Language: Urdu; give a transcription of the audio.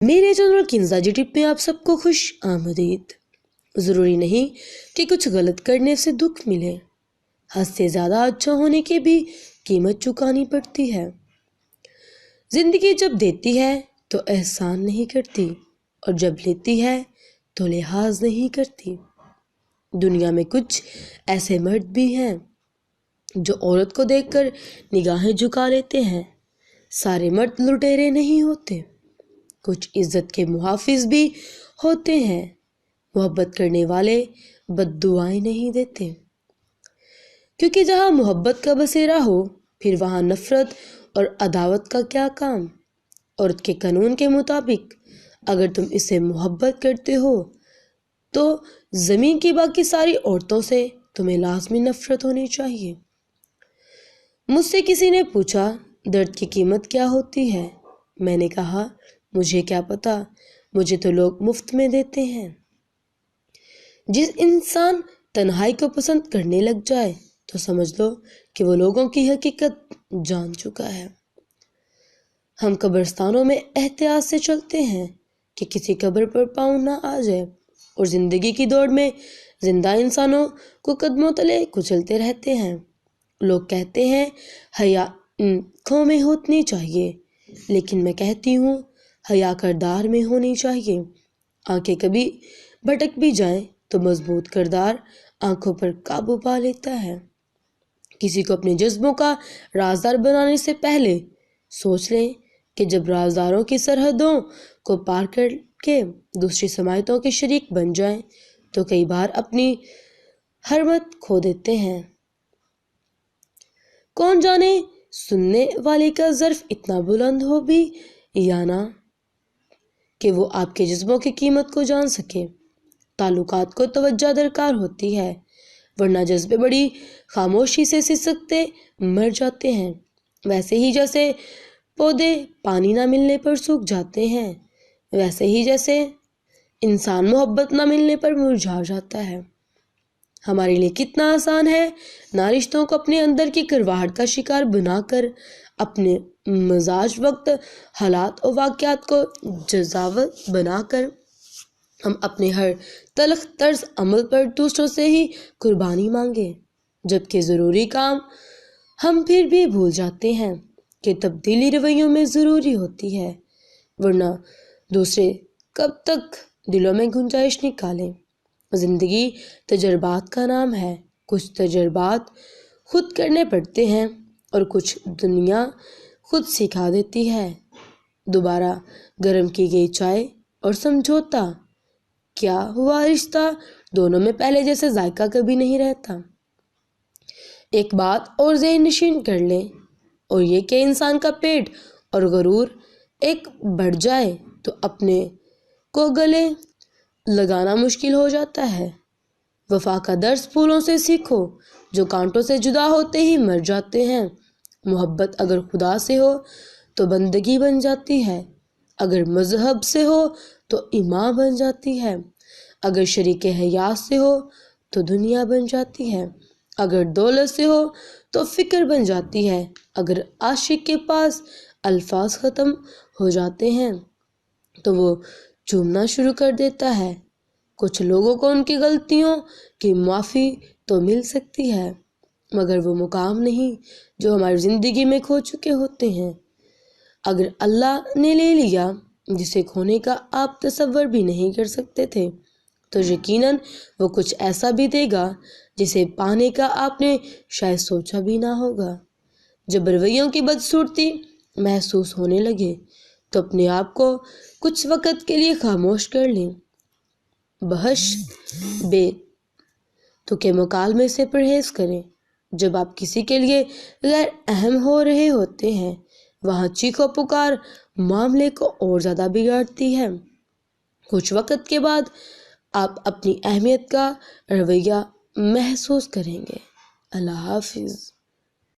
میرے چینل کنزا جی ٹپ میں آپ سب کو خوش آمدید۔ ضروری نہیں کہ کچھ غلط کرنے سے دکھ ملے، حد سے زیادہ اچھا ہونے کی بھی قیمت چکانی پڑتی ہے۔ زندگی جب دیتی ہے تو احسان نہیں کرتی، اور جب لیتی ہے تو لحاظ نہیں کرتی۔ دنیا میں کچھ ایسے مرد بھی ہیں جو عورت کو دیکھ کر نگاہیں جھکا لیتے ہیں۔ سارے مرد لٹیرے نہیں ہوتے، کچھ عزت کے محافظ بھی ہوتے ہیں۔ محبت کرنے والے بد دعائیں نہیں دیتے، کیونکہ جہاں محبت کا بسیرا ہو پھر وہاں نفرت اور عداوت کا کیا کام۔ عورت کے قانون کے مطابق اگر تم اسے محبت کرتے ہو تو زمین کی باقی ساری عورتوں سے تمہیں لازمی نفرت ہونی چاہیے۔ مجھ سے کسی نے پوچھا درد کی قیمت کیا ہوتی ہے؟ میں نے کہا مجھے کیا پتا، مجھے تو لوگ مفت میں دیتے ہیں۔ جس انسان تنہائی کو پسند کرنے لگ جائے تو سمجھ لو کہ وہ لوگوں کی حقیقت جان چکا ہے۔ ہم قبرستانوں میں احتیاط سے چلتے ہیں کہ کسی قبر پر پاؤں نہ آ جائے، اور زندگی کی دوڑ میں زندہ انسانوں کو قدموں تلے کچلتے رہتے ہیں۔ لوگ کہتے ہیں حیا آنکھوں میں ہونی چاہیے، لیکن میں کہتی ہوں حیا کردار میں ہونی چاہیے۔ آنکھیں کبھی بھٹک بھی جائیں تو مضبوط کردار آنکھوں پر قابو پا لیتا ہے۔ کسی کو اپنے جذبوں کا رازدار بنانے سے پہلے سوچ لیں کہ جب رازداروں کی سرحدوں کو پار کر کے دوسری سماعتوں کے شریک بن جائیں تو کئی بار اپنی حرمت کھو دیتے ہیں۔ کون جانے سننے والے کا ظرف اتنا بلند ہو بھی یا نہ کہ وہ آپ کے جذبوں کی قیمت کو جان سکے۔ تعلقات کو توجہ درکار ہوتی ہے، ورنہ جذبے بڑی خاموشی سے سسکتے مر جاتے ہیں۔ ویسے ہی جیسے پودے پانی نہ ملنے پر سوکھ جاتے ہیں، ویسے ہی جیسے انسان محبت نہ ملنے پر مرجھا جاتا ہے۔ ہمارے لیے کتنا آسان ہے نہ رشتوں کو اپنے اندر کی کرواہٹ کا شکار بنا کر اپنے مزاج وقت حالات اور واقعات کو جزاوت بنا کر ہم اپنے ہر تلخ طرز عمل پر دوسروں سے ہی قربانی مانگے، جبکہ ضروری کام ہم پھر بھی بھول جاتے ہیں کہ تبدیلی رویوں میں ضروری ہوتی ہے، ورنہ دوسرے کب تک دلوں میں گنجائش نکالیں۔ زندگی تجربات کا نام ہے، کچھ تجربات خود کرنے پڑتے ہیں اور کچھ دنیا خود سکھا دیتی ہے۔ دوبارہ گرم کی گئی چائے اور سمجھوتا کیا ہوا رشتہ دونوں میں پہلے جیسے ذائقہ کبھی نہیں رہتا۔ ایک بات اور ذہن نشین کر لیں، اور یہ کہ انسان کا پیٹ اور غرور ایک بڑھ جائے تو اپنے کو گلے لگانا مشکل ہو جاتا ہے۔ وفا کا درس پھولوں سے سیکھو جو کانٹوں سے جدا ہوتے ہی مر جاتے ہیں۔ محبت اگر خدا سے ہو تو بندگی بن جاتی ہے، اگر مذہب سے ہو تو ایمان بن جاتی ہے، اگر شریک حیات سے ہو تو دنیا بن جاتی ہے، اگر دولت سے ہو تو فکر بن جاتی ہے، اگر عاشق کے پاس الفاظ ختم ہو جاتے ہیں تو وہ چومنا شروع کر دیتا ہے۔ کچھ لوگوں کو ان کی غلطیوں کی معافی تو مل سکتی ہے، مگر وہ مقام نہیں جو ہماری زندگی میں کھو چکے ہوتے ہیں۔ اگر اللہ نے لے لیا جسے کھونے کا آپ تصور بھی نہیں کر سکتے تھے تو یقیناً وہ کچھ ایسا بھی دے گا جسے پانے کا آپ نے شاید سوچا بھی نہ ہوگا۔ جب رویوں کی بدصورتی محسوس ہونے لگے تو اپنے آپ کو کچھ وقت کے لیے خاموش کر لیں۔ بحث بے تکے مکالمے سے پرہیز کریں۔ جب آپ کسی کے لیے غیر اہم ہو رہے ہوتے ہیں وہاں چیخو پکار معاملے کو اور زیادہ بگاڑتی ہے۔ کچھ وقت کے بعد آپ اپنی اہمیت کا رویہ محسوس کریں گے۔ اللہ حافظ۔